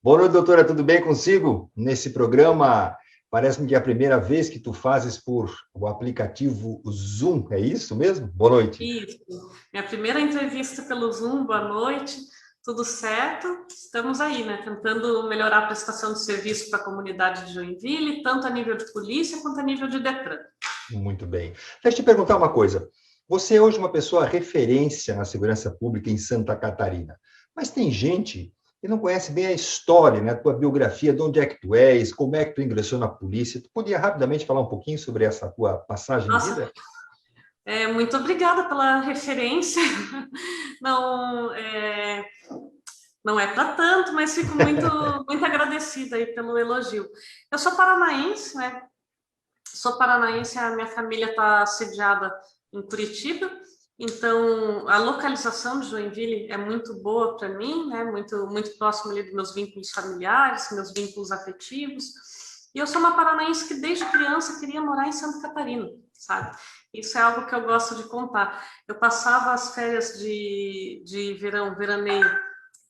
Boa noite, doutora, tudo bem consigo? Nesse programa, parece-me que é a primeira vez que tu fazes por o aplicativo Zoom, é isso mesmo? Boa noite. Isso. Minha primeira entrevista pelo Zoom, boa noite, tudo certo? Estamos aí, né? Tentando melhorar a prestação de serviço para a comunidade de Joinville, tanto a nível de polícia quanto a nível de Detran. Muito bem. Deixa eu te perguntar uma coisa. Você é hoje uma pessoa referência na segurança pública em Santa Catarina, mas tem gente que não conhece bem a história, né, a tua biografia, de onde é que tu és, como é que tu ingressou na polícia. Tu podia rapidamente falar um pouquinho sobre essa tua passagem de Nossa, vida? muito obrigada pela referência. Não, não é para tanto, mas fico muito agradecida aí pelo elogio. Eu sou paranaense, né? Sou paranaense, a minha família está sediada em Curitiba, então a localização de Joinville é muito boa para mim, né? Muito próximo ali dos meus vínculos familiares, meus vínculos afetivos. E eu sou uma paranaense que desde criança queria morar em Santa Catarina, sabe? Isso é algo que eu gosto de contar. Eu passava as férias de verão, veraneio,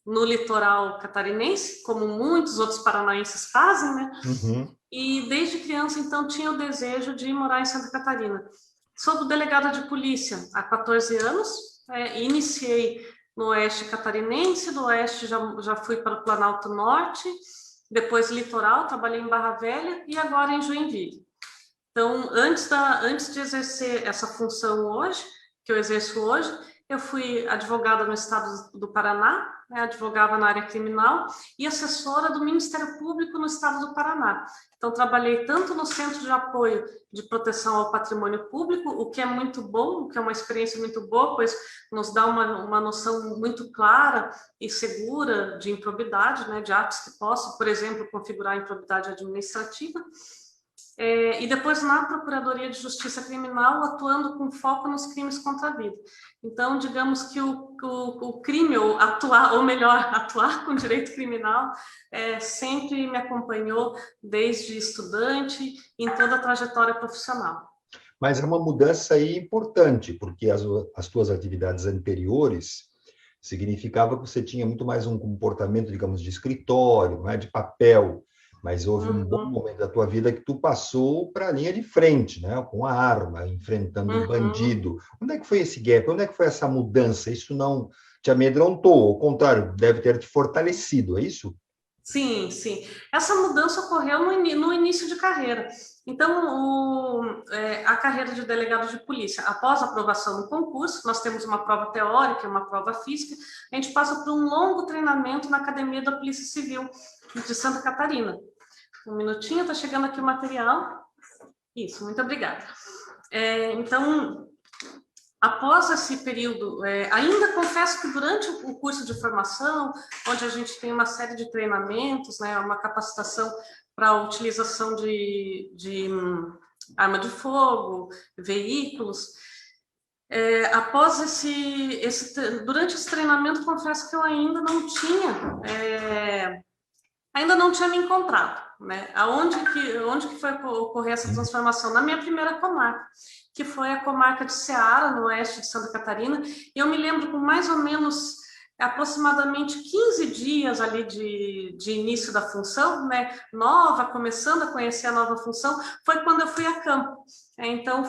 no litoral catarinense, como muitos outros paranaenses fazem, né? Uhum. E desde criança, então, tinha o desejo de morar em Santa Catarina. Sou delegada de polícia há 14 anos, iniciei no Oeste Catarinense, do Oeste já fui para o Planalto Norte, depois Litoral, trabalhei em Barra Velha e agora em Joinville. Então, antes de exercer essa função hoje, que eu exerço hoje, eu fui advogada no estado do Paraná, né, advogava na área criminal e assessora do Ministério Público no estado do Paraná. Então, trabalhei tanto no Centro de Apoio de Proteção ao Patrimônio Público, o que é muito bom, o que é uma experiência muito boa, pois nos dá uma noção muito clara e segura de improbidade, né, de atos que possam, por exemplo, configurar improbidade administrativa. E depois na Procuradoria de Justiça Criminal, atuando com foco nos crimes contra a vida. Então, digamos que o crime, ou atuar, ou melhor, atuar com direito criminal, sempre me acompanhou desde estudante, em toda a trajetória profissional. Mas é uma mudança aí importante, porque as tuas atividades anteriores significava que você tinha muito mais um comportamento, digamos, de escritório, não é de papel, mas houve um bom Uhum, momento da tua vida que tu passou para a linha de frente, né, com a arma, enfrentando o uhum. bandido. Onde é que foi esse gap? Onde é que foi essa mudança? Isso não te amedrontou, ao contrário, deve ter te fortalecido, é isso? Sim, sim. Essa mudança ocorreu no início de carreira. Então, a carreira de delegado de polícia, após a aprovação do concurso, nós temos uma prova teórica, uma prova física, a gente passa por um longo treinamento na Academia da Polícia Civil de Santa Catarina. Um minutinho, está chegando aqui o material. Isso, muito obrigada. Então, após esse período, ainda confesso que durante o curso de formação, onde a gente tem uma série de treinamentos, né, uma capacitação para a utilização de arma de fogo, veículos, após durante esse treinamento, confesso que eu ainda não tinha me encontrado, né? Onde que foi ocorrer essa transformação? Na minha primeira comarca, que foi a comarca de Ceará, no oeste de Santa Catarina, e eu me lembro com mais ou menos aproximadamente 15 dias ali de início da função, né, nova, começando a conhecer a nova função, foi quando eu fui a campo. Então,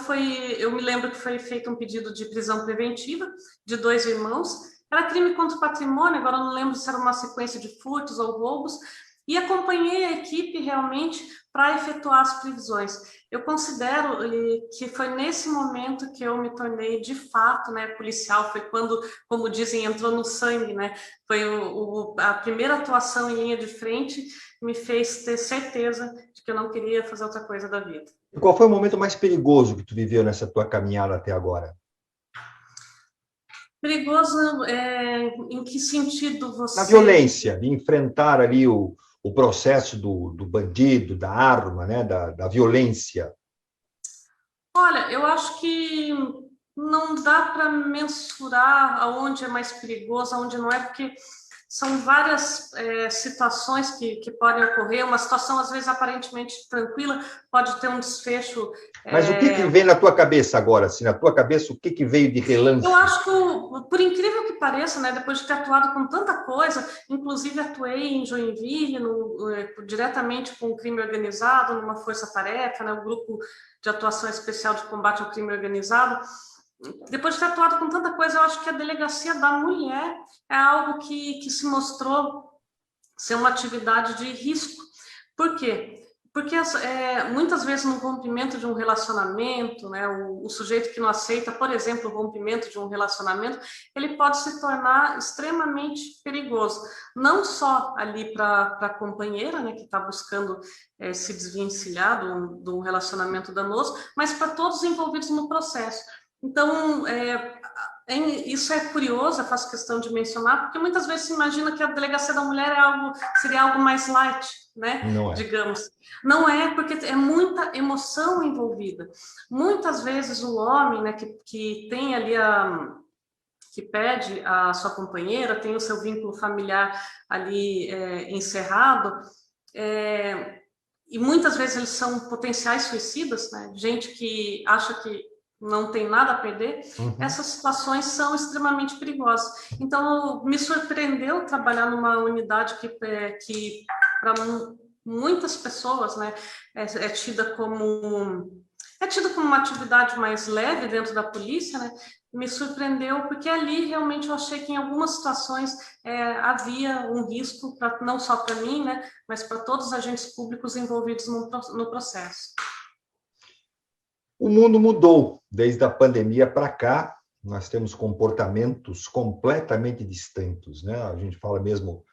eu me lembro que foi feito um pedido de prisão preventiva de dois irmãos, era crime contra o patrimônio, agora eu não lembro se era uma sequência de furtos ou roubos, e acompanhei a equipe realmente para efetuar as previsões. Eu considero que foi nesse momento que eu me tornei de fato, né, policial, foi quando, como dizem, entrou no sangue, né? Foi a primeira atuação em linha de frente que me fez ter certeza de que eu não queria fazer outra coisa da vida. E qual foi o momento mais perigoso que tu viveu nessa tua caminhada até agora? Perigoso, em que sentido Na você violência, de enfrentar ali o processo do bandido, da arma, né, da violência. Olha, eu acho que não dá para mensurar aonde é mais perigoso, aonde não é, porque são várias situações que podem ocorrer. Uma situação, às vezes, aparentemente tranquila, pode ter um desfecho... Mas o que vem na tua cabeça agora? Assim, na tua cabeça, o que veio de relance? Eu acho que, por incrível que pareça, né, depois de ter atuado com tanta coisa, inclusive atuei em Joinville, diretamente com o crime organizado, numa força-tarefa, né, o Grupo de Atuação Especial de Combate ao Crime Organizado. Depois de ter atuado com tanta coisa, eu acho que a delegacia da mulher é algo que se mostrou ser uma atividade de risco. Por quê? Porque muitas vezes no rompimento de um relacionamento, né, o sujeito que não aceita, por exemplo, o rompimento de um relacionamento, ele pode se tornar extremamente perigoso. Não só ali para a companheira, né, que está buscando se desvencilhar de um relacionamento danoso, mas para todos os envolvidos no processo. Então, isso é curioso, eu faço questão de mencionar, porque muitas vezes se imagina que a delegacia da mulher seria algo mais light, né? Não é. Digamos. Não é, porque é muita emoção envolvida. Muitas vezes o homem, né, que tem ali que pede a sua companheira, tem o seu vínculo familiar ali encerrado, e muitas vezes eles são potenciais suicidas, né? Gente que acha que não tem nada a perder, essas situações são extremamente perigosas. Então, me surpreendeu trabalhar numa unidade que para muitas pessoas, né, é tida como uma atividade mais leve dentro da polícia, né? Me surpreendeu porque ali realmente eu achei que em algumas situações havia um risco, não só para mim, né, mas para todos os agentes públicos envolvidos no processo. O mundo mudou desde a pandemia para cá. Nós temos comportamentos completamente distintos, né? A gente fala mesmo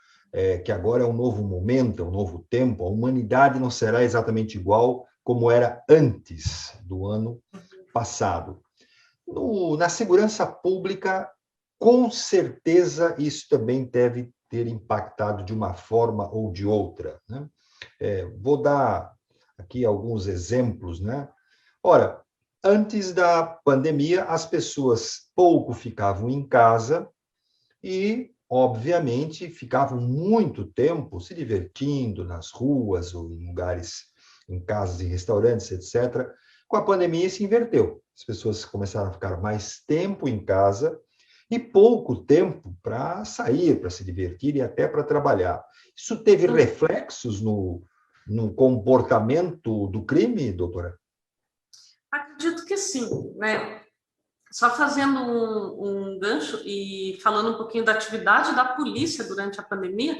que agora é um novo momento, é um novo tempo. A humanidade não será exatamente igual como era antes do ano passado. Na segurança pública, com certeza, isso também deve ter impactado de uma forma ou de outra, né? Vou dar aqui alguns exemplos, né? Ora, antes da pandemia, as pessoas pouco ficavam em casa e, obviamente, ficavam muito tempo se divertindo nas ruas ou em lugares, em casas e restaurantes, etc. Com a pandemia, isso inverteu. As pessoas começaram a ficar mais tempo em casa e pouco tempo para sair, para se divertir e até para trabalhar. Isso teve reflexos no comportamento do crime, doutora? Acredito que sim, né? Só fazendo um gancho e falando um pouquinho da atividade da polícia durante a pandemia,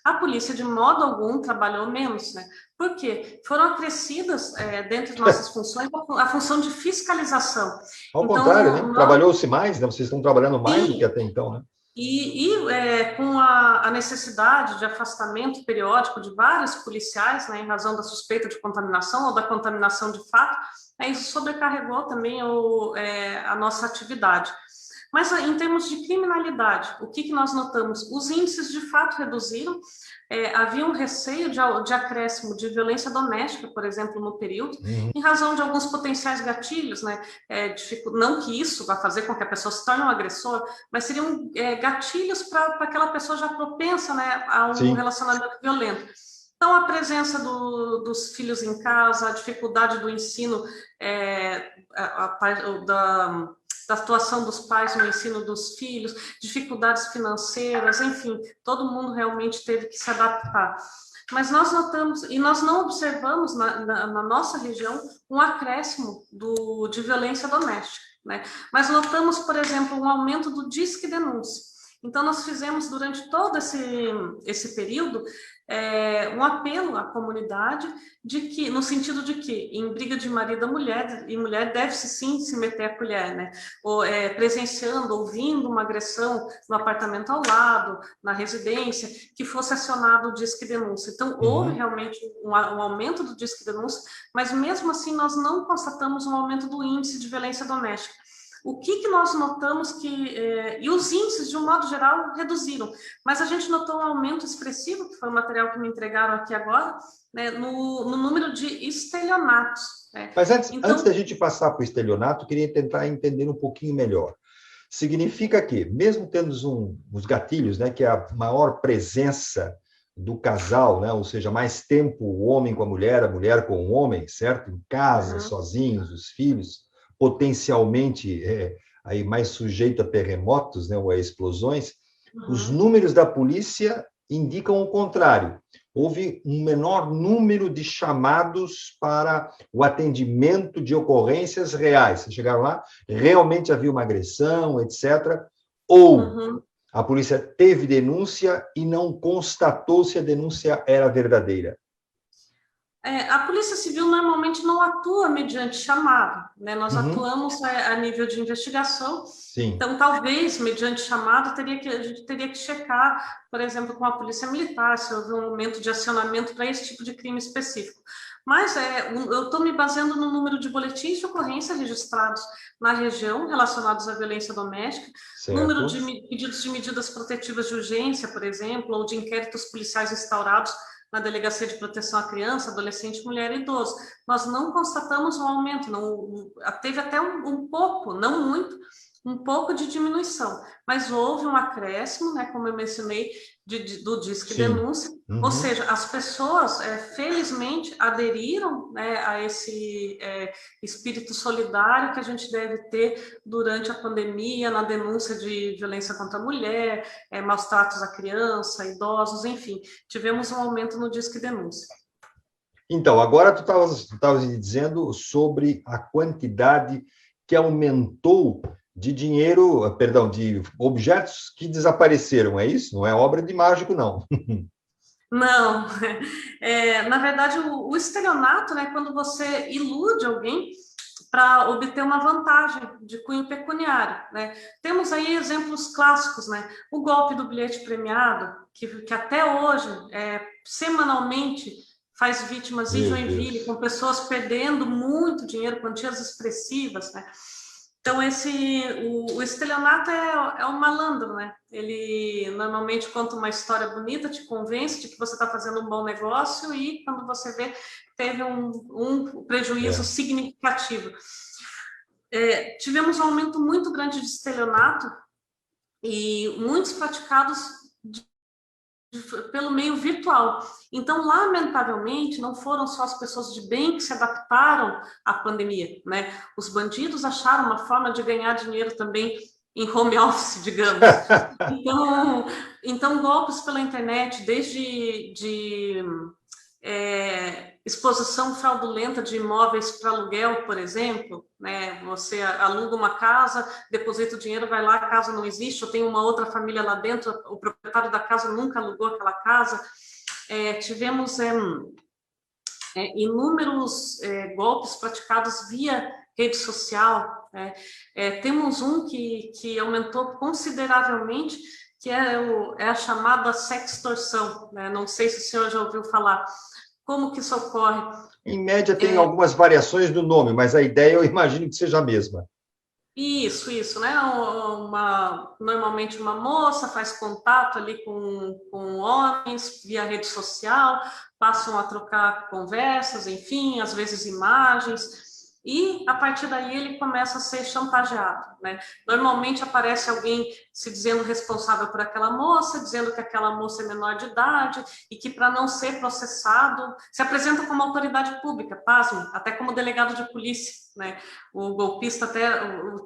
a polícia, de modo algum, trabalhou menos, né? Por quê? Foram acrescidas, dentro de nossas funções, a função de fiscalização. Ao contrário, né? Trabalhou-se mais, né? Vocês estão trabalhando mais do que até então, né? Com a necessidade de afastamento periódico de vários policiais, né, em razão da suspeita de contaminação ou da contaminação de fato, isso sobrecarregou também a nossa atividade. Mas em termos de criminalidade, o que nós notamos? Os índices de fato reduziram, havia um receio de acréscimo de violência doméstica, por exemplo, no período, em razão de alguns potenciais gatilhos, né? Não que isso vá fazer com que a pessoa se torne um agressor, mas seriam gatilhos para aquela pessoa já propensa, né, a um relacionamento violento. Então, a presença dos filhos em casa, a dificuldade do ensino, da atuação dos pais no ensino dos filhos, dificuldades financeiras, enfim, todo mundo realmente teve que se adaptar. Mas nós notamos, e nós não observamos na nossa região, um acréscimo de violência doméstica, né? Mas notamos, por exemplo, um aumento do Disque Denúncia. Então, nós fizemos durante todo esse período um apelo à comunidade no sentido de que, em briga de marido e mulher deve-se sim se meter a colher, né? Presenciando, ouvindo uma agressão no apartamento ao lado, na residência, que fosse acionado o Disque Denúncia. Então, houve realmente um aumento do Disque Denúncia, mas mesmo assim nós não constatamos um aumento do índice de violência doméstica. O que nós notamos e os índices, de um modo geral, reduziram, mas a gente notou um aumento expressivo, que foi o material que me entregaram aqui agora, né, no número de estelionatos. Né? Mas antes da gente passar para o estelionato, eu queria tentar entender um pouquinho melhor. Significa que, mesmo tendo os gatilhos, né, que é a maior presença do casal, né, ou seja, mais tempo o homem com a mulher com o homem, certo? Em casa, Uhum, sozinhos, os filhos, potencialmente aí mais sujeito a terremotos, né, ou a explosões, os uhum. números da polícia indicam o contrário. Houve um menor número de chamados para o atendimento de ocorrências reais. Vocês chegaram lá, realmente havia uma agressão, etc. Ou Uhum. a polícia teve denúncia e não constatou se a denúncia era verdadeira. A Polícia Civil normalmente não atua mediante chamado, né? Nós Uhum, atuamos a nível de investigação, sim. então talvez mediante chamado a gente teria que checar, por exemplo, com a Polícia Militar, se houve um momento de acionamento para esse tipo de crime específico. Mas eu estou me baseando no número de boletins de ocorrência registrados na região relacionados à violência doméstica, número Certo. de pedidos de medidas protetivas de urgência, por exemplo, ou de inquéritos policiais instaurados na Delegacia de Proteção à Criança, Adolescente, Mulher e Idoso. Nós não constatamos um aumento, não, teve até um pouco, não muito, um pouco de diminuição, mas houve um acréscimo, né, como eu mencionei, do Disque Sim. Denúncia, ou Uhum. seja, as pessoas, felizmente, aderiram, né, a esse espírito solidário que a gente deve ter durante a pandemia, na denúncia de violência contra a mulher, maus tratos à criança, idosos, enfim, tivemos um aumento no Disque Denúncia. Então, agora tu estavas me dizendo sobre a quantidade que aumentou de dinheiro, perdão, de objetos que desapareceram, é isso? Não é obra de mágico, não. Não, na verdade, o estelionato, né, quando você ilude alguém para obter uma vantagem de cunho pecuniário, né? Temos aí exemplos clássicos, né? O golpe do bilhete premiado, que até hoje, semanalmente, faz vítimas em Meu Joinville, Deus. com pessoas perdendo muito dinheiro, quantias expressivas, né? Então, o estelionato é um malandro, né? Ele normalmente conta uma história bonita, te convence de que você está fazendo um bom negócio e quando você vê, teve um prejuízo É. significativo. Tivemos um aumento muito grande de estelionato e muitos praticados pelo meio virtual. Então, lamentavelmente, não foram só as pessoas de bem que se adaptaram à pandemia, né? Os bandidos acharam uma forma de ganhar dinheiro também em home office, digamos. Então golpes pela internet, desde exposição fraudulenta de imóveis para aluguel, por exemplo, né? Você aluga uma casa, deposita o dinheiro, vai lá, a casa não existe, ou tem uma outra família lá dentro, o proprietário da casa nunca alugou aquela casa. Tivemos inúmeros golpes praticados via rede social. Temos um que aumentou consideravelmente, que é a chamada sextorção, né? Não sei se o senhor já ouviu falar. Como que isso ocorre? Em média, tem algumas variações do nome, mas a ideia eu imagino que seja a mesma. Isso, né? Normalmente uma moça faz contato ali com homens via rede social, passam a trocar conversas, enfim, às vezes imagens, e a partir daí ele começa a ser chantageado, né? Normalmente aparece alguém se dizendo responsável por aquela moça, dizendo que aquela moça é menor de idade e que para não ser processado, se apresenta como autoridade pública, pasme, até como delegado de polícia, né? O golpista até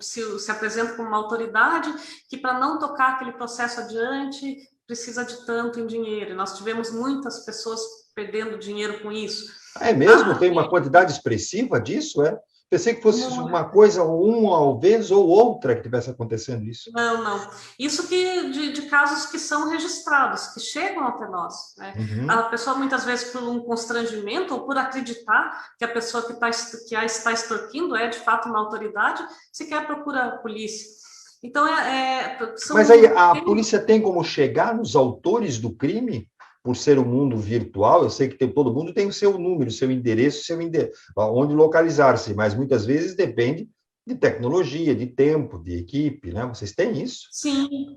se apresenta como uma autoridade que, para não tocar aquele processo adiante, precisa de tanto em dinheiro. Nós tivemos muitas pessoas perdendo dinheiro com isso. É mesmo? Tem uma quantidade expressiva disso, é? Pensei que fosse uma coisa, uma vez ou outra que tivesse acontecendo isso. Não. Isso que de casos que são registrados, que chegam até nós, né? A Uhum. pessoa muitas vezes por um constrangimento ou por acreditar que a pessoa que a está extorquindo é de fato uma autoridade, sequer procura a polícia. Então Mas aí a polícia tem como chegar nos autores do crime? Por ser um mundo virtual, eu sei que todo mundo tem o seu número, seu endereço, onde localizar-se, mas muitas vezes depende de tecnologia, de tempo, de equipe, né? Vocês têm isso? sim,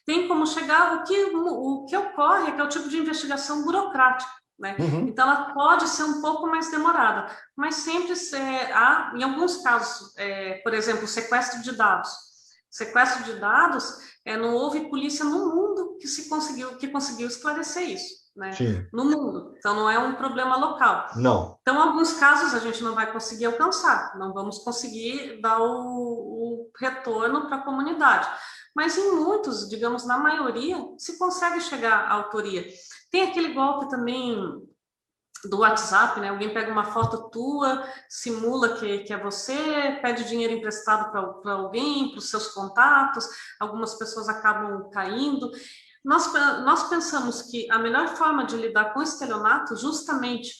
tem como chegar. O que ocorre é que é o tipo de investigação burocrática, né? Uhum. Então, ela pode ser um pouco mais demorada, mas sempre há, em alguns casos, por exemplo, sequestro de dados. sequestro de dados, não houve polícia no mundo que conseguiu esclarecer isso, né? Sim. No mundo. Então, não é um problema local. Não. Então, em alguns casos, a gente não vai conseguir alcançar, não vamos conseguir dar o retorno para a comunidade. Mas em muitos, digamos, na maioria, se consegue chegar à autoria. Tem aquele golpe também do WhatsApp, né? Alguém pega uma foto tua, simula que é você, pede dinheiro emprestado para alguém, para os seus contatos, algumas pessoas acabam caindo. Nós pensamos que a melhor forma de lidar com estelionato, justamente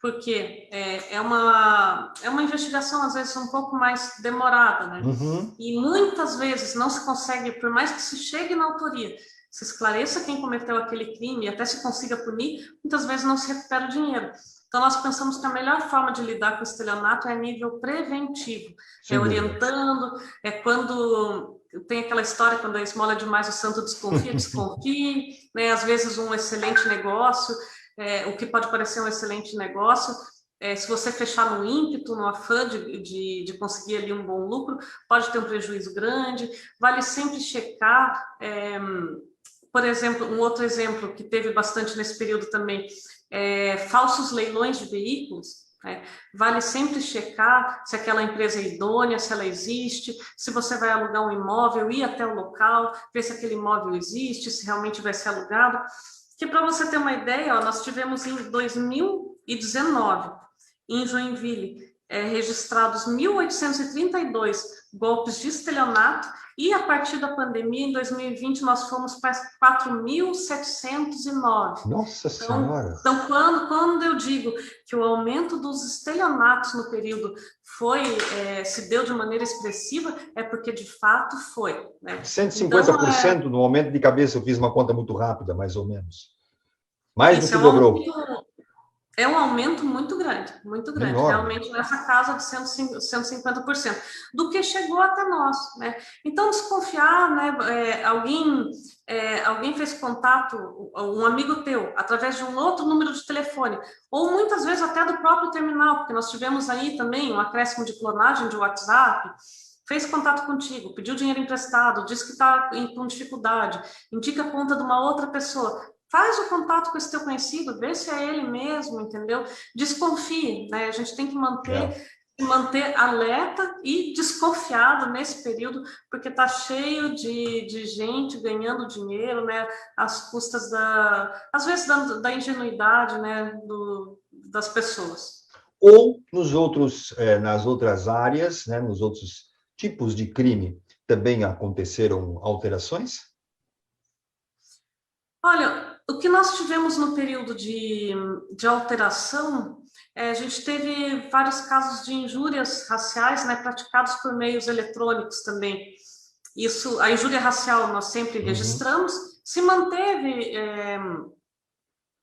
porque é uma investigação, às vezes, um pouco mais demorada, né? Uhum. E muitas vezes não se consegue, por mais que se chegue na autoria, se esclareça quem cometeu aquele crime e até se consiga punir, muitas vezes não se recupera o dinheiro. Então, nós pensamos que a melhor forma de lidar com o estelionato é a nível preventivo, orientando, quando tem aquela história, quando a esmola é demais, o santo desconfia, desconfie, né? Às vezes um excelente negócio, o que pode parecer um excelente negócio, se você fechar no ímpeto, no afã de conseguir ali um bom lucro, pode ter um prejuízo grande. Vale sempre checar, por exemplo, um outro exemplo que teve bastante nesse período também, falsos leilões de veículos. Vale sempre checar se aquela empresa é idônea, se ela existe, se você vai alugar um imóvel, ir até o local, ver se aquele imóvel existe, se realmente vai ser alugado. Que, para você ter uma ideia, nós tivemos em 2019, em Joinville, registrados 1.832 golpes de estelionato, e a partir da pandemia, em 2020, nós fomos para 4.709. Nossa Senhora! Então, quando eu digo que o aumento dos estelionatos no período se deu de maneira expressiva, é porque de fato foi, né? 150% no aumento de cabeça, eu fiz uma conta muito rápida, mais ou menos. Mais do que dobrou. É um aumento muito grande, Enorme. Realmente nessa casa de 150%, do que chegou até nós, né? Então, desconfiar, né? Alguém fez contato, um amigo teu, através de um outro número de telefone, ou muitas vezes até do próprio terminal, porque nós tivemos aí também um acréscimo de clonagem de WhatsApp, fez contato contigo, pediu dinheiro emprestado, disse que está com dificuldade, indica a conta de uma outra pessoa. Faz o contato com esse teu conhecido, vê se é ele mesmo, entendeu? Desconfie, né? A gente tem que manter alerta e desconfiado nesse período, porque está cheio de gente ganhando dinheiro, né? Às custas às vezes da ingenuidade, né? Das pessoas. Ou nas outras áreas, né? Nos outros tipos de crime, também aconteceram alterações? Olha, o que nós tivemos no período de alteração, a gente teve vários casos de injúrias raciais, né, praticados por meios eletrônicos também. Isso, a injúria racial nós sempre registramos, se manteve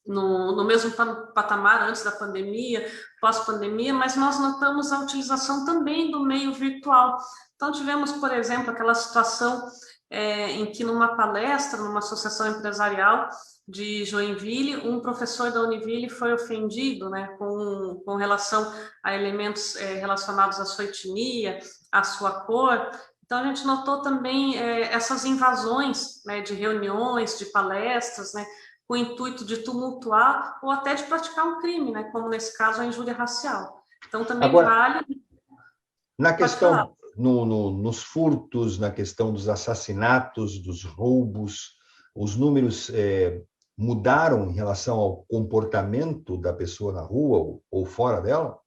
no mesmo patamar antes da pandemia, pós-pandemia, mas nós notamos a utilização também do meio virtual. Então, tivemos, por exemplo, aquela situação em que numa palestra, numa associação empresarial de Joinville, um professor da Univille foi ofendido, né, com relação a elementos relacionados à sua etnia, à sua cor. Então, a gente notou também essas invasões, né, de reuniões, de palestras, né, com o intuito de tumultuar ou até de praticar um crime, né, como nesse caso a injúria racial. Então, também vale... Na questão... nos furtos, na questão dos assassinatos, dos roubos, os números mudaram em relação ao comportamento da pessoa na rua ou fora dela?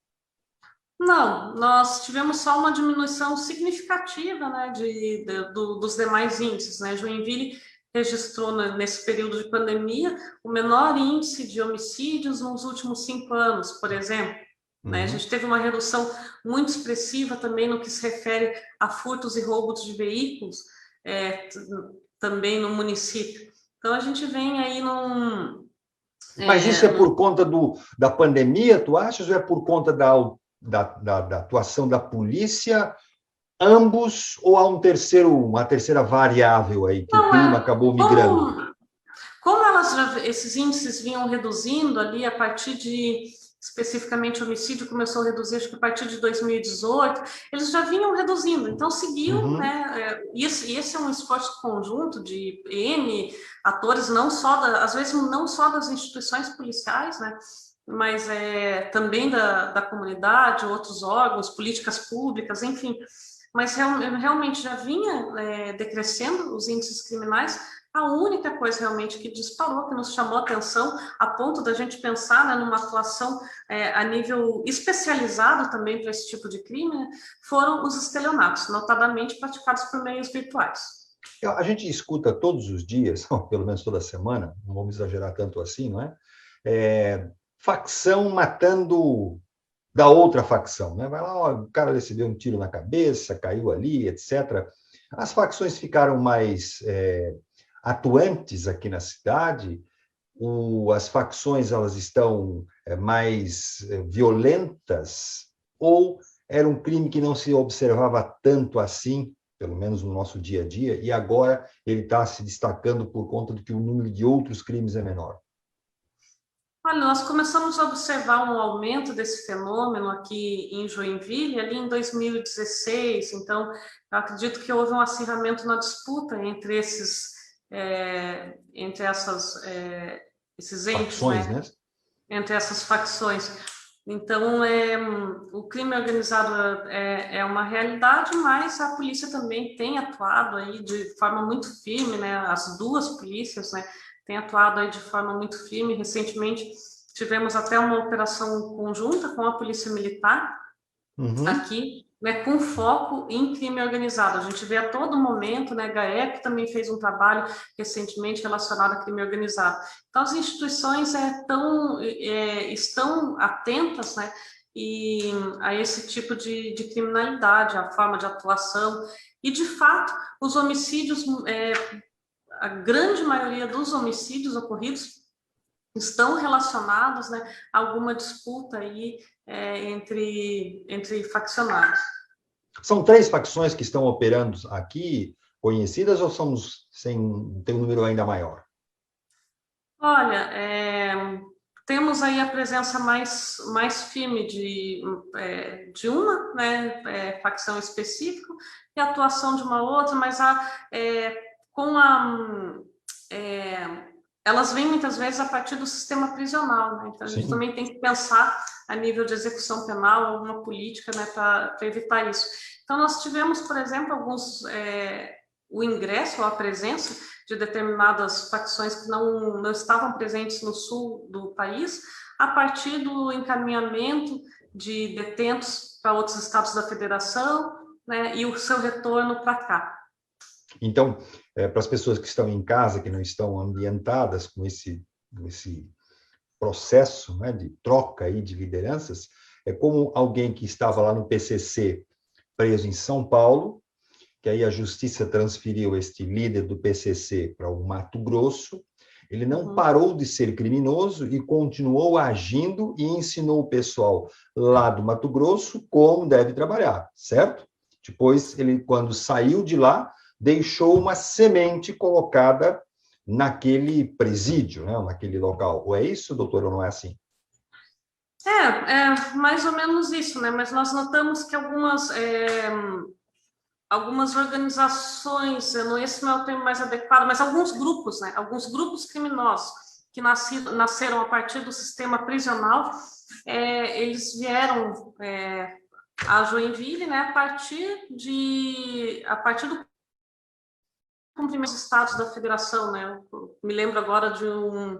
Não, nós tivemos só uma diminuição significativa, né, dos demais índices, né? Joinville registrou nesse período de pandemia o menor índice de homicídios nos últimos 5 anos, por exemplo. Né? A gente teve uma redução muito expressiva também no que se refere a furtos e roubos de veículos, também no município. Então, a gente vem aí Mas isso é por conta da pandemia, tu achas, ou é por conta da atuação da polícia? Ambos, ou há uma terceira variável aí, que o clima acabou migrando? Como esses índices vinham reduzindo ali a partir de especificamente homicídio, começou a reduzir, acho que a partir de 2018, eles já vinham reduzindo, então seguiu, né? E esse é um esforço conjunto de N atores, não só às vezes não só das instituições policiais, né? Mas também da comunidade, outros órgãos, políticas públicas, enfim. Mas realmente já vinha decrescendo os índices criminais. A única coisa realmente que disparou, que nos chamou a atenção, a ponto da gente pensar, né, numa atuação a nível especializado também para esse tipo de crime, né, foram os estelionatos, notadamente praticados por meios virtuais. A gente escuta todos os dias, pelo menos toda semana, não vamos exagerar tanto assim, não é? Facção matando da outra facção, né? Vai lá, ó, o cara recebeu um tiro na cabeça, caiu ali, etc. As facções ficaram mais atuantes aqui na cidade. As facções elas estão mais violentas, ou era um crime que não se observava tanto assim, pelo menos no nosso dia a dia, e agora ele está se destacando por conta de que o número de outros crimes é menor? Olha, nós começamos a observar um aumento desse fenômeno aqui em Joinville, ali em 2016, então eu acredito que houve um acirramento na disputa entre esses esses entes, Facções, né? né? Entre essas facções. Então, o crime organizado é uma realidade, mas a polícia também tem atuado aí de forma muito firme, né? As duas polícias, né, têm atuado aí de forma muito firme. Recentemente, tivemos até uma operação conjunta com a Polícia Militar, aqui, né, com foco em crime organizado. A gente vê a todo momento, né, a GAEP também fez um trabalho recentemente relacionado a crime organizado. Então, as instituições estão atentas, né, a esse tipo de criminalidade, a forma de atuação, e, de fato, os homicídios, a grande maioria dos homicídios ocorridos estão relacionados, né, a alguma disputa aí entre faccionados. São 3 facções que estão operando aqui, conhecidas, ou tem um número ainda maior? Olha, temos aí a presença mais firme de uma, né, facção específica, e a atuação de uma outra, mas elas vêm muitas vezes a partir do sistema prisional, né? Então a gente também tem que pensar a nível de execução penal alguma política, né, para evitar isso. Então nós tivemos, por exemplo, o ingresso ou a presença de determinadas facções que não estavam presentes no sul do país, a partir do encaminhamento de detentos para outros estados da federação, né, e o seu retorno para cá. Então, para as pessoas que estão em casa, que não estão ambientadas com esse processo, né, de troca aí de lideranças, é como alguém que estava lá no PCC preso em São Paulo, que aí a justiça transferiu este líder do PCC para o Mato Grosso. Ele não parou de ser criminoso e continuou agindo e ensinou o pessoal lá do Mato Grosso como deve trabalhar, certo? Depois, ele, quando saiu de lá, deixou uma semente colocada naquele presídio, né, naquele local. Ou é isso, doutor, ou não é assim? É mais ou menos isso, né? Mas nós notamos que algumas organizações, esse não é o termo mais adequado, mas alguns grupos, né? Alguns grupos criminosos que nasceram a partir do sistema prisional, eles vieram a Joinville, né? A partir do cumprimento dos estados da federação, né? Eu me lembro agora de um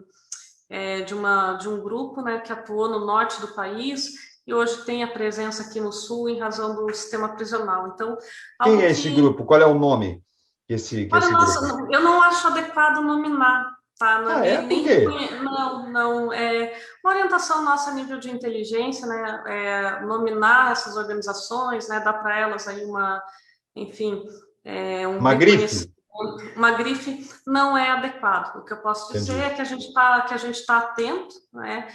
grupo, né, que atuou no norte do país e hoje tem a presença aqui no sul em razão do sistema prisional. Então, quem é esse grupo? Qual é o nome desse nossa, grupo? eu não acho adequado nominar, tá? Não, Por quê? Não, uma orientação nossa a nível de inteligência, né, nominar essas organizações, né, dar para elas aí enfim, uma grife? Uma grife não é adequado. O que eu posso dizer é que a gente está atento, né?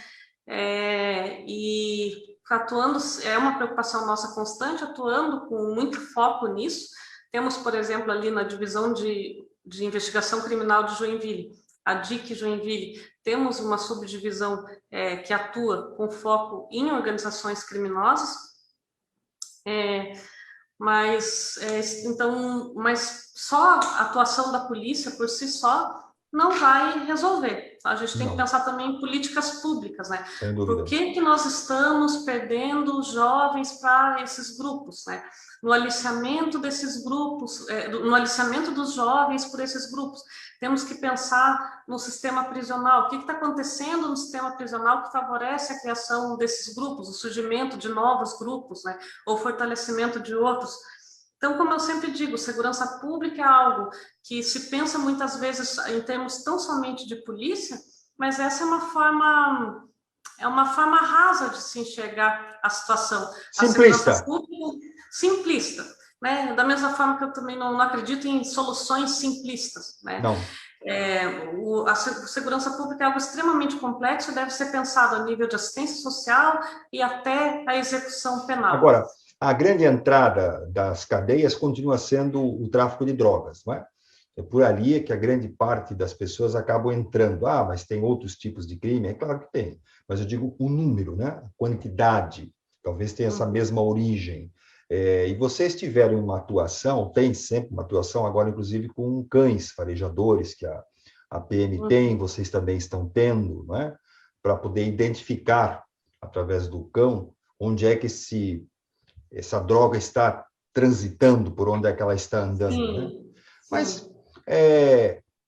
E atuando, é uma preocupação nossa constante, atuando com muito foco nisso. Temos, por exemplo, ali na divisão de investigação criminal de Joinville, a DIC Joinville, temos uma subdivisão que atua com foco em organizações criminosas, mas só a atuação da polícia por si só não vai resolver. A gente tem que pensar também em políticas públicas, né? Sem dúvida. Por que nós estamos perdendo jovens para esses grupos, né? No aliciamento desses grupos, no aliciamento dos jovens por esses grupos. Temos que pensar no sistema prisional. O que está acontecendo no sistema prisional que favorece a criação desses grupos, o surgimento de novos grupos, né? Ou fortalecimento de outros. Então, como eu sempre digo, segurança pública é algo que se pensa muitas vezes em termos tão somente de polícia, mas essa é uma forma rasa de se enxergar a situação. Simplista. A segurança pública, simplista, né? Da mesma forma que eu também não acredito em soluções simplistas, né? Não. A segurança pública é algo extremamente complexo e deve ser pensado a nível de assistência social e até a execução penal. Agora, a grande entrada das cadeias continua sendo o tráfico de drogas, não é? É por ali que a grande parte das pessoas acabam entrando. Ah, mas tem outros tipos de crime? É claro que tem, mas eu digo o número, né? A quantidade, talvez tenha essa mesma origem. E vocês tiveram uma atuação, tem sempre uma atuação, agora inclusive com cães farejadores, que a PM tem, vocês também estão tendo, não é? Para poder identificar, através do cão, onde é que essa droga está transitando, por onde é que ela está andando. Sim, né? sim. Mas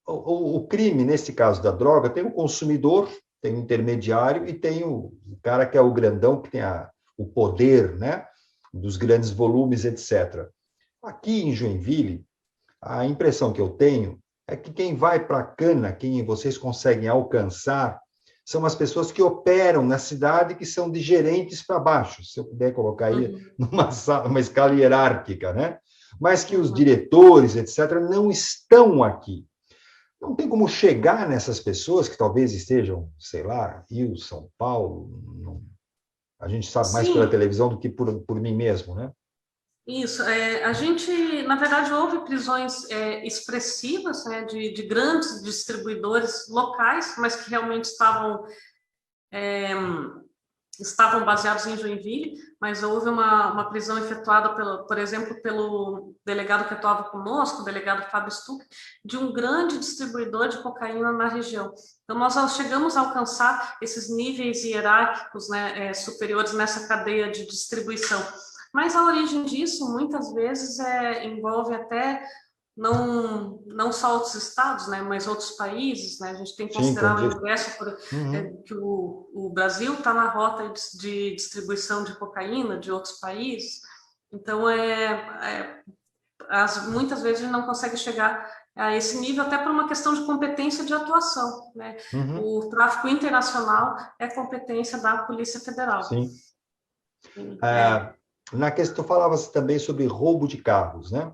o crime, nesse caso da droga, tem o consumidor, tem o intermediário e tem o cara que é o grandão, que tem o poder, né, dos grandes volumes, etc. Aqui em Joinville, a impressão que eu tenho é que quem vai para a cana, quem vocês conseguem alcançar, são as pessoas que operam na cidade, que são de gerentes para baixo, se eu puder colocar aí numa escala hierárquica, né? Mas que os diretores, etc., não estão aqui. Não tem como chegar nessas pessoas que talvez estejam, sei lá, Rio, São Paulo, a gente sabe mais pela televisão do que por mim mesmo, né? Isso, a gente, na verdade, houve prisões expressivas, né, de grandes distribuidores locais, mas que realmente estavam baseados em Joinville, mas houve uma prisão efetuada, por exemplo, pelo delegado que atuava conosco, o delegado Fábio Stuck, de um grande distribuidor de cocaína na região. Então, nós chegamos a alcançar esses níveis hierárquicos, né, superiores nessa cadeia de distribuição. Mas a origem disso, muitas vezes, envolve até não só outros estados, né, mas outros países, né? A gente tem que considerar o ingresso, que o Brasil está na rota de distribuição de cocaína de outros países. Então, muitas vezes a gente não consegue chegar a esse nível, até por uma questão de competência de atuação, né? O tráfico internacional é competência da Polícia Federal. Sim. Na questão, tu falavas também sobre roubo de carros, né?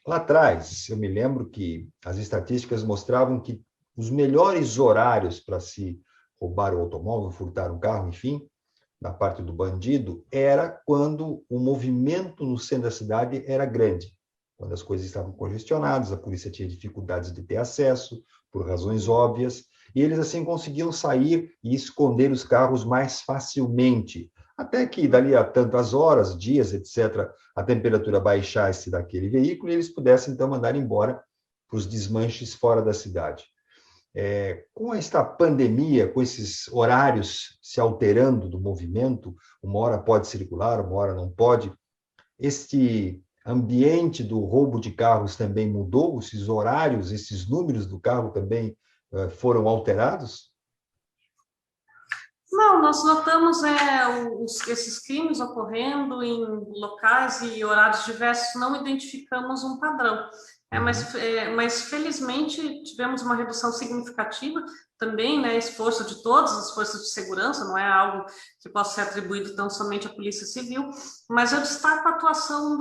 Lá atrás, eu me lembro que as estatísticas mostravam que os melhores horários para se roubar o automóvel, furtar um carro, enfim, na parte do bandido, era quando o movimento no centro da cidade era grande, quando as coisas estavam congestionadas, a polícia tinha dificuldades de ter acesso, por razões óbvias, e eles assim conseguiam sair e esconder os carros mais facilmente, até que dali a tantas horas, dias, etc., a temperatura baixasse daquele veículo e eles pudessem, então, mandar embora para os desmanches fora da cidade. Com esta pandemia, com esses horários se alterando do movimento, uma hora pode circular, uma hora não pode, este ambiente do roubo de carros também mudou? Esses horários, esses números do carro também foram alterados? Não, nós notamos esses crimes ocorrendo em locais e horários diversos, não identificamos um padrão. Mas felizmente tivemos uma redução significativa também, né, esforço de todas as forças de segurança, não é algo que possa ser atribuído tão somente à Polícia Civil, mas eu destaco a atuação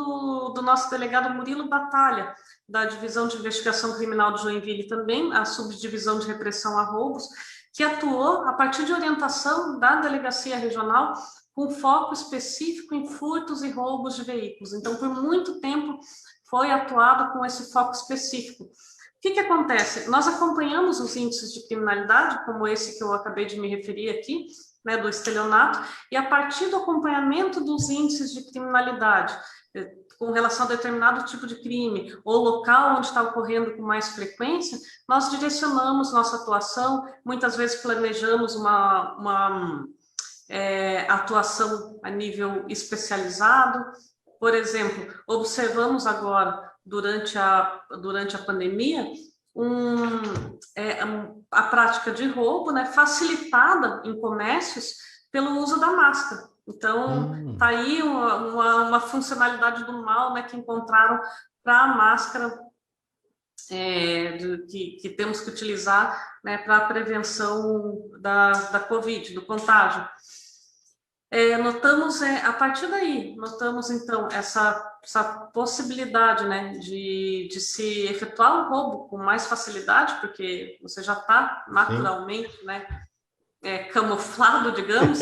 do nosso delegado Murilo Batalha, da Divisão de Investigação Criminal de Joinville também, a Subdivisão de Repressão a Roubos, que atuou a partir de orientação da Delegacia Regional com foco específico em furtos e roubos de veículos. Então, por muito tempo, foi atuado com esse foco específico. que acontece? Nós acompanhamos os índices de criminalidade, como esse que eu acabei de me referir aqui, né, do estelionato, e a partir do acompanhamento dos índices de criminalidade, com relação a determinado tipo de crime, ou local onde está ocorrendo com mais frequência, nós direcionamos nossa atuação, muitas vezes planejamos uma atuação a nível especializado. Por exemplo, observamos agora, durante a pandemia, a prática de roubo, né, facilitada em comércios pelo uso da máscara. Então, está aí uma funcionalidade do mal, né, que encontraram para a máscara que temos que utilizar, né, para a prevenção da Covid, do contágio. Notamos, a partir daí, notamos, então, essa possibilidade, né, de se efetuar o roubo com mais facilidade, porque você já está naturalmente, né, camuflado, digamos.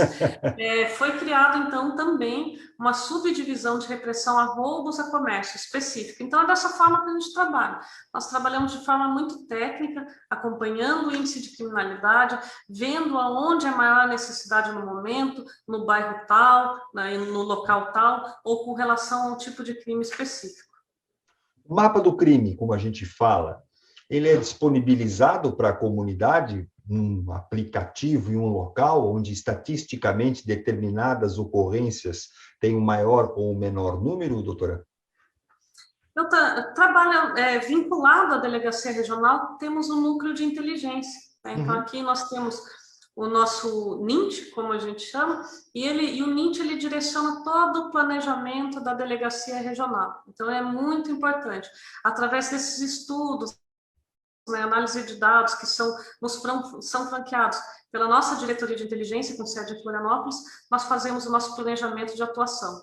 Foi criado, então, também uma subdivisão de repressão a roubos a comércio específica. Então, é dessa forma que a gente trabalha. Nós trabalhamos de forma muito técnica, acompanhando o índice de criminalidade, vendo aonde é maior necessidade no momento, no bairro tal, no local tal, ou com relação a um tipo de crime específico. O mapa do crime, como a gente fala, ele é disponibilizado para a comunidade, um aplicativo em um local onde estatisticamente determinadas ocorrências têm um maior ou um menor número, doutora? Eu trabalho vinculado à delegacia regional, temos um núcleo de inteligência. Né? Então, aqui nós temos o nosso NINT, como a gente chama, e o NINT ele direciona todo o planejamento da delegacia regional. Então, é muito importante. Através desses estudos, né, análise de dados que são franqueados pela nossa diretoria de inteligência, com sede em Florianópolis, nós fazemos o nosso planejamento de atuação.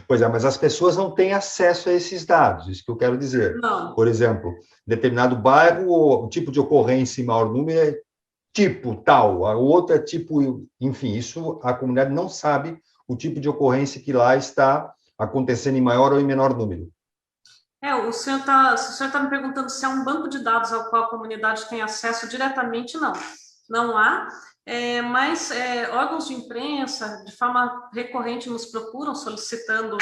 Pois é, mas as pessoas não têm acesso a esses dados, isso que eu quero dizer. Não. Por exemplo, determinado bairro, o tipo de ocorrência em maior número é tipo tal, a outra é tipo, enfim, isso a comunidade não sabe o tipo de ocorrência que lá está acontecendo em maior ou em menor número. O senhor está me perguntando se é um banco de dados ao qual a comunidade tem acesso diretamente, não. Não há, mas órgãos de imprensa, de forma recorrente, nos procuram solicitando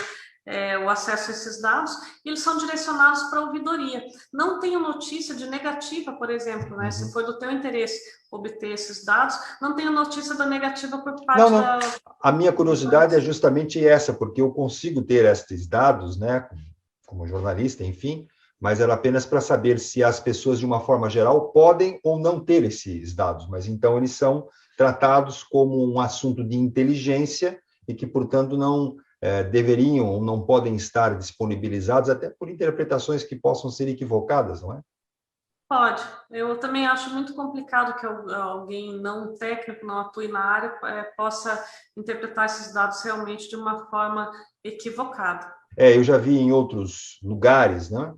o acesso a esses dados, e eles são direcionados para a ouvidoria. Não tenho notícia de negativa, por exemplo, né? Se for do teu interesse obter esses dados, não tenho notícia da negativa por parte da... A minha curiosidade é justamente essa, porque eu consigo ter esses dados, né, como jornalista, enfim, mas era apenas para saber se as pessoas, de uma forma geral, podem ou não ter esses dados, mas então eles são tratados como um assunto de inteligência e que, portanto, não deveriam ou não podem estar disponibilizados, até por interpretações que possam ser equivocadas, não é? Pode. Eu também acho muito complicado que alguém não técnico, não atue na área, possa interpretar esses dados realmente de uma forma equivocada. Eu já vi em outros lugares, né,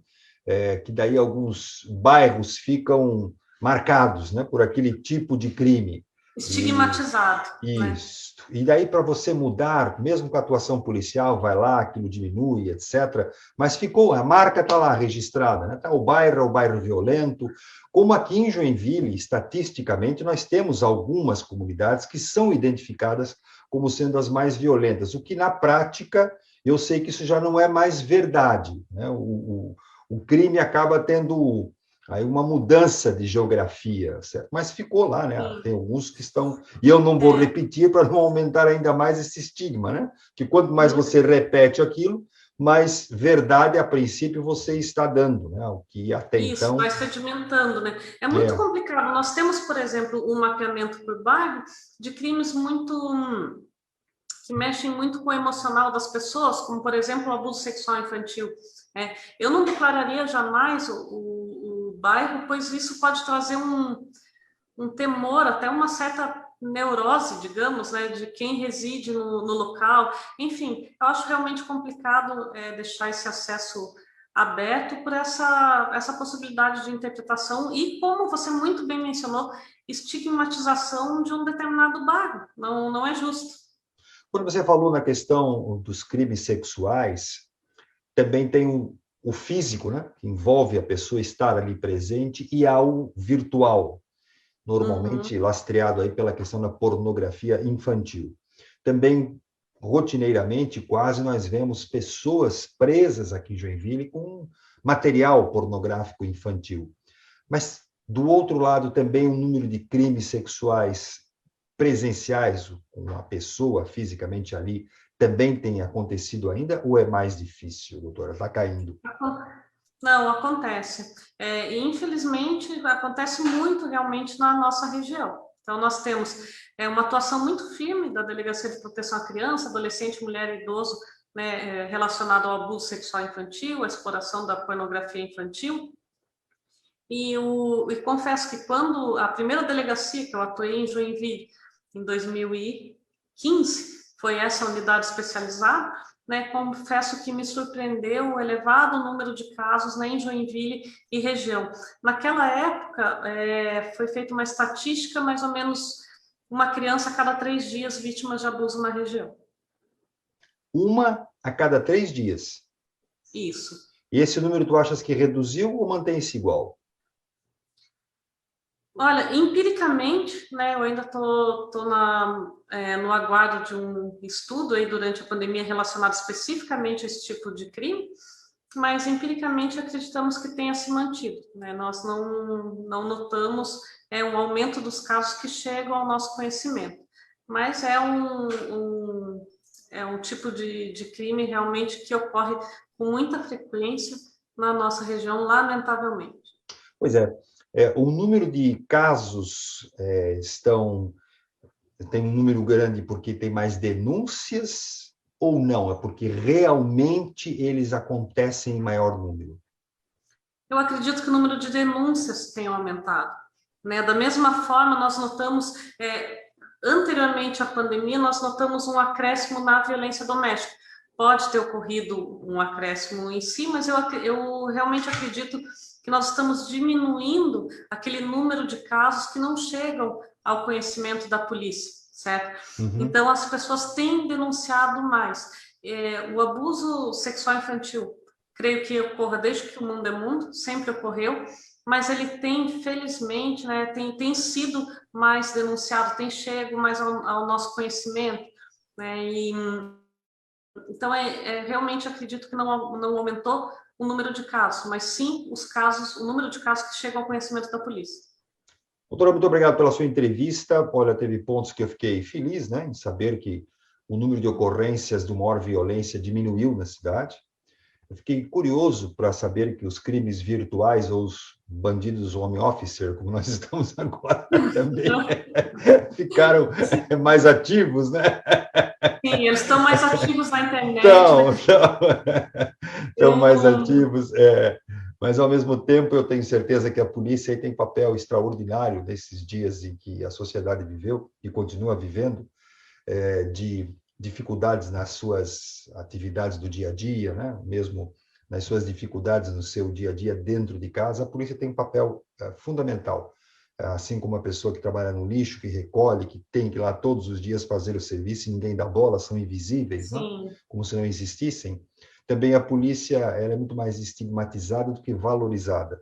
que daí alguns bairros ficam marcados, né, por aquele tipo de crime. Estigmatizado. Isso. Né? E daí, para você mudar, mesmo com a atuação policial, vai lá, aquilo diminui, etc. Mas ficou, a marca está lá registrada, né? Tá, o bairro é o bairro violento. Como aqui em Joinville, estatisticamente, nós temos algumas comunidades que são identificadas como sendo as mais violentas, o que, na prática, eu sei que isso já não é mais verdade, né? O crime acaba tendo aí uma mudança de geografia, certo? Mas ficou lá, né? Tem alguns que estão... E eu não vou repetir para não aumentar ainda mais esse estigma, né? Que quanto mais você repete aquilo, mais verdade, a princípio, você está dando, né? O que até Isso, então... vai sedimentando, né? É muito complicado. Nós temos, por exemplo, um mapeamento por bairro de crimes que mexem muito com o emocional das pessoas, como, por exemplo, o abuso sexual infantil. Eu não declararia jamais o bairro, pois isso pode trazer um temor, até uma certa neurose, digamos, né, de quem reside no local. Enfim, eu acho realmente complicado deixar esse acesso aberto por essa possibilidade de interpretação e, como você muito bem mencionou, estigmatização de um determinado bairro. Não é justo. Quando você falou na questão dos crimes sexuais, também tem o físico, né, que envolve a pessoa estar ali presente, e ao virtual, normalmente lastreado aí pela questão da pornografia infantil. Também, rotineiramente, quase nós vemos pessoas presas aqui em Joinville com material pornográfico infantil. Mas, do outro lado, também o número de crimes sexuais presenciais, com a pessoa fisicamente ali, também tem acontecido ainda, ou é mais difícil, doutora? Está caindo? Não, acontece. E, infelizmente, acontece muito realmente na nossa região. Então, nós temos uma atuação muito firme da Delegacia de Proteção à Criança, Adolescente, Mulher e Idoso, né, relacionado ao abuso sexual infantil, à exploração da pornografia infantil. E confesso que quando a primeira delegacia que eu atuei em Joinville, em 2015, foi essa unidade especializada, né, confesso que me surpreendeu o elevado número de casos, né, em Joinville e região. Naquela época, foi feita uma estatística, mais ou menos uma criança a cada 3 dias vítima de abuso na região. Uma a cada 3 dias? Isso. E esse número tu achas que reduziu ou mantém-se igual? Olha, empiricamente, né, eu ainda estou no aguardo de um estudo aí durante a pandemia relacionado especificamente a esse tipo de crime, mas empiricamente acreditamos que tenha se mantido, né? Nós não notamos um aumento dos casos que chegam ao nosso conhecimento, mas é um tipo de crime realmente que ocorre com muita frequência na nossa região, lamentavelmente. Pois é. O número de casos tem um número grande porque tem mais denúncias ou não? É porque realmente eles acontecem em maior número? Eu acredito que o número de denúncias tenha aumentado, né? Da mesma forma, nós notamos, anteriormente à pandemia, nós notamos um acréscimo na violência doméstica. Pode ter ocorrido um acréscimo em si, mas eu realmente acredito que nós estamos diminuindo aquele número de casos que não chegam ao conhecimento da polícia, certo? Então, as pessoas têm denunciado mais. O abuso sexual infantil, creio que ocorra desde que o mundo é mundo, sempre ocorreu, mas ele tem, felizmente, né, tem sido mais denunciado, tem chegado mais ao nosso conhecimento, né, então, realmente acredito que não aumentou o número de casos, mas sim o número de casos que chegam ao conhecimento da polícia. Doutora, muito obrigado pela sua entrevista. Olha, teve pontos que eu fiquei feliz, né, em saber que o número de ocorrências de maior violência diminuiu na cidade. Eu fiquei curioso para saber que os crimes virtuais, ou os bandidos home officer, como nós estamos agora, também ficaram mais ativos, né? Sim, eles estão mais ativos na internet. Estão mais ativos, mas, ao mesmo tempo, eu tenho certeza que a polícia aí tem papel extraordinário nesses dias em que a sociedade viveu e continua vivendo, de dificuldades nas suas atividades do dia a dia, né? Mesmo nas suas dificuldades no seu dia a dia dentro de casa, a polícia tem um papel fundamental. Assim como a pessoa que trabalha no lixo, que recolhe, que tem que ir lá todos os dias fazer o serviço e ninguém dá bola, são invisíveis, né? Como se não existissem. Também a polícia ela é muito mais estigmatizada do que valorizada.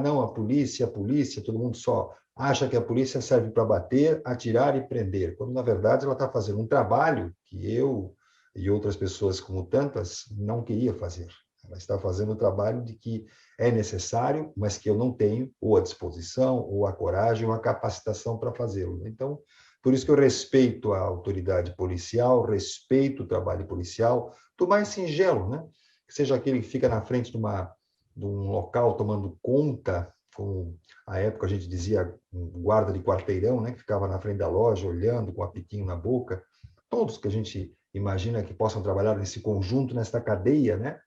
Não, a polícia, todo mundo só acha que a polícia serve para bater, atirar e prender, quando, na verdade, ela está fazendo um trabalho que eu e outras pessoas, como tantas, não queria fazer. Ela está fazendo o trabalho de que é necessário, mas que eu não tenho ou a disposição, ou a coragem, ou a capacitação para fazê-lo. Então, por isso que eu respeito a autoridade policial, respeito o trabalho policial, do mais singelo, né? Que seja aquele que fica na frente de um local tomando conta, como à época a gente dizia, um guarda de quarteirão, né, que ficava na frente da loja, olhando, com um apitinho na boca. Todos que a gente imagina que possam trabalhar nesse conjunto, nesta cadeia, né,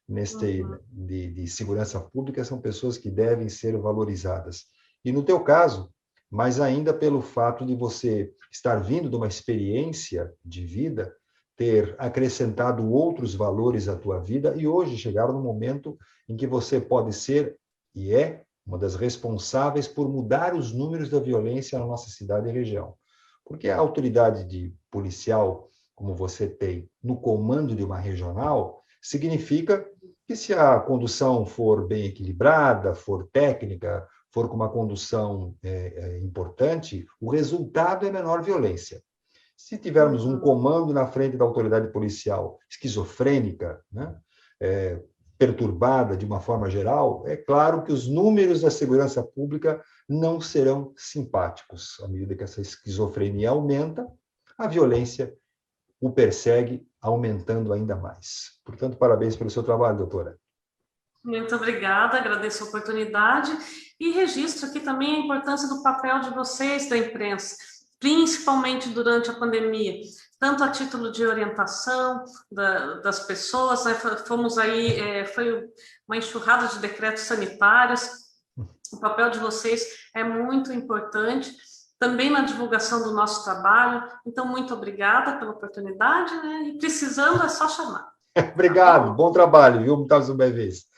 de segurança pública, são pessoas que devem ser valorizadas. E no teu caso, mais ainda pelo fato de você estar vindo de uma experiência de vida, ter acrescentado outros valores à tua vida e hoje chegar no momento em que você pode ser, e é, uma das responsáveis por mudar os números da violência na nossa cidade e região. Porque a autoridade policial, como você tem, no comando de uma regional, significa que se a condução for bem equilibrada, for técnica, for com uma condução importante, o resultado é menor violência. Se tivermos um comando na frente da autoridade policial esquizofrênica, né, perturbada de uma forma geral, é claro que os números da segurança pública não serão simpáticos. À medida que essa esquizofrenia aumenta, a violência o persegue, aumentando ainda mais. Portanto, parabéns pelo seu trabalho, doutora. Muito obrigada, agradeço a oportunidade e registro aqui também a importância do papel de vocês, da imprensa, principalmente durante a pandemia, tanto a título de orientação das pessoas, né? Fomos aí, foi uma enxurrada de decretos sanitários, o papel de vocês é muito importante, também na divulgação do nosso trabalho, então muito obrigada pela oportunidade, né? E precisando é só chamar. Obrigado, bom trabalho, viu? Mais uma vez.